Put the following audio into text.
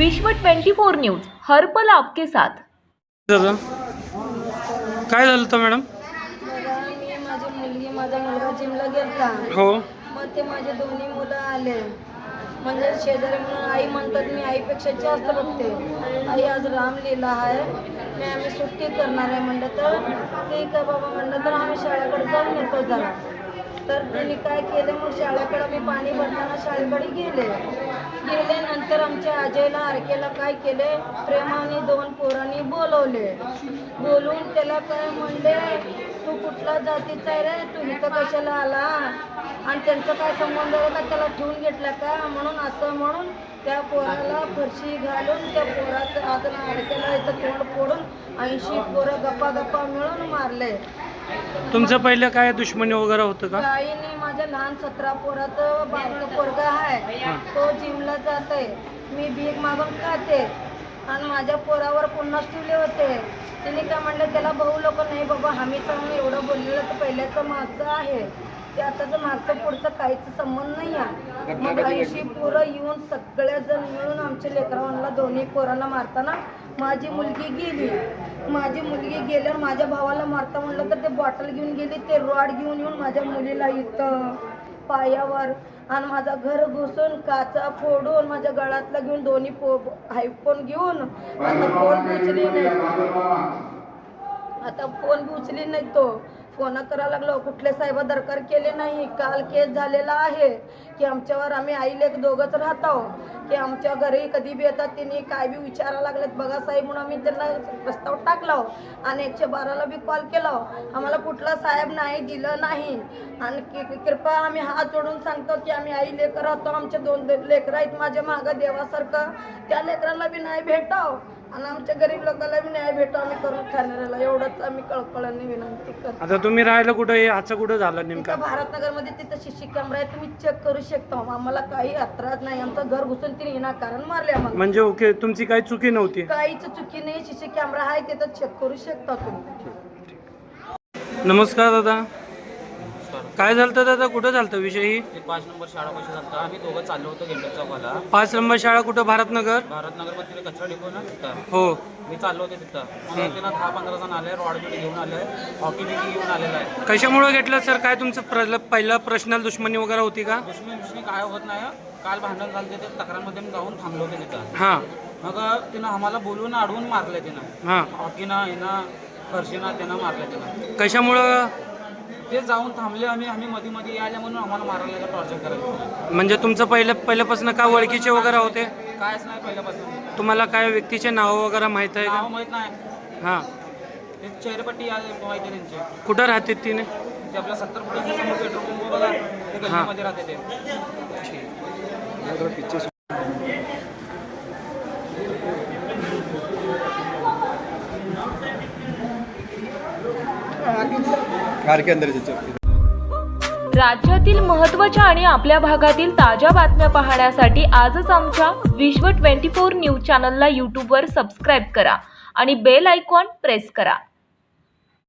विश्व 24 न्यूज हर पल आपके साथ। दादा काय झालं होतं मॅडम? मी माझी मुलगी माझा मुलगा जिमला गेलता। हो मग ते माझे दोन्ही मुलं आले म्हणजे शेजारी म्हणून आई म्हणतात मी आईपेक्षा जास्त बघते। आई आज रामलीला आहे मी आम्ही सुट्टी करणार आहे म्हणलं तर ठीक आहे बाबा म्हणलं तर आम्ही शाळेकडे जाऊन येतो जरा। तर त्यांनी काय केलं मग शाळेकडे मी पाणी भरताना शाळेकडे गेले नंतर आमच्या आजयला आरकेला काय केले प्रेमाने दोन पोरांनी बोलवले। बोलून त्याला काय म्हणले तू कुठला जातीचा आहे रे तू इथं कशाला आला आणि त्यांचा काय संबंध आहे का त्याला ठेवून घेतला का म्हणून असं म्हणून त्या पोराला फरशी घालून त्या पोराचं अजून आरकेला इथं तोंड फोडून 80 पोरं गप्पा मिळून मारले। तुमचं पहिलं काय दुश्मनी वगैरे होतं का? काही नाही माझ्या लहान 17 पोराचं बारकं पोरगा आहे तो जिमला जाते मी भीक मागून खाते आणि माझ्या पोरावर पुन्हा ठेवले होते। तिने काय म्हणलं त्याला भाऊ लोक नाही बाबा आम्ही चांगलं एवढं बोललेलं तर पहिल्याचं मागचं आहे ते आताचं मागचं पुढचं काहीच संबंध नाही आहे। मग 80 पोरं येऊन सगळेजण मिळून आमच्या लेकरांना दोन्ही पोरांना मारताना माझी मुलगी गेल्यावर माझ्या भावाला मारता म्हणलं तर ते बॉटल घेऊन गेली ते रॉड घेऊन येऊन माझ्या मुलीला इथं पायावर आणि माझा घर घुसून काचा फोडून माझ्या गळ्यातला घेऊन दोन्ही आयफोन घेऊन आता फोन बी उचली नाही तो फोन करायला लागलो कुठले साहेब दरकार केले नाही। काल केस झालेला आहे की आमच्यावर आम्ही आई लेक दोघंच राहतो की आमच्या घरी कधी बी येतात त्यांनी काय बी विचारायला लागलेत बघा साहेब म्हणून आम्ही त्यांना प्रस्ताव टाकला आणि 112ला बी कॉल केला आम्हाला कुठला साहेब नाही दिलं नाही आणि कृपा आम्ही हात जोडून सांगतो की आम्ही आई लेकर राहतो आमचे 2 लेकरं आहेत माझ्या मागं देवासारखं त्या लेकरांना बी नाही भेटाव आणि आमच्या गरीब लोकांना बी न्याय भेटो आम्ही करून खाणाऱ्याला एवढंच आम्ही कळकळाने विनंती करतो। आता तुम्ही राहायला कुठे आजचं कुठं झालं नेमका? भारतनगरमध्ये तिथं CC कॅमेरा आहे तुम्ही चेक करू शकता आम्हाला काही अत्रास नाही आमचं घर घुसून तिने विनाकारण मारले आम्हाला। म्हणजे ओके तुमची काही चुकी नव्हती? काहीच चुकी नाही CC कॅमेरा आहे तिथं चेक करू शकता तुम्ही। नमस्कार दादा काय झालं दादा कुठं झालं विषयी? 5 नंबर शाळा कशी झालं आम्ही दोघं चाललो होतो गेंडे चौकाला। 5 नंबर शाळा कुठं? भारतनगर मध्ये कचरा डिपो ना तिथं हो मी चाललो होते तिथं मग तिला 10-15 जण आले रॉड बिडी घेऊन आले हॉकी बिकी घेऊन आलेला आहे। कशामुळे घेतलं सर? काय तुमचं पहिला पर्सनल दुश्मनी वगैरे होती का? दुश्मनी काय होत नाही काल भांडण झालं ते तक्रारमध्ये मी जाऊन थांबलो होते तिथं। हां मग तिनं आम्हाला बोलून अडवून मारले तिनं हां हॉकीनं हिनं फरशीनं त्यानं मारले तिनं। कशामुळं? ते जाऊन थांबले आम्ही मध्ये आले म्हणून आम्हाला मारायला टॉर्चर करायचं। म्हणजे तुमचं पहिल्यापासून का ओळखीचे वगैरे होते? कायच नाही पहिल्यापासून। तुम्हाला काय व्यक्तीचे नाव वगैरे माहित आहे का? नाव माहित नाही। हां ते चेहरेपट्टी माहिती आहे त्यांचे। कुठं राहते तिने? ते आपल्या 70 फुटाच्या समोर पेट्रोल पंप बघा ते गल्लीमध्ये राहते ते। राज्यातील महत्त्वाच्या आणि आपल्या भागातील ताज्या बातम्या पाहण्यासाठी आजच आमच्या विश्व 24 न्यूज चॅनलला यूट्यूबवर सबस्क्राईब करा आणि बेल आयकॉन प्रेस करा।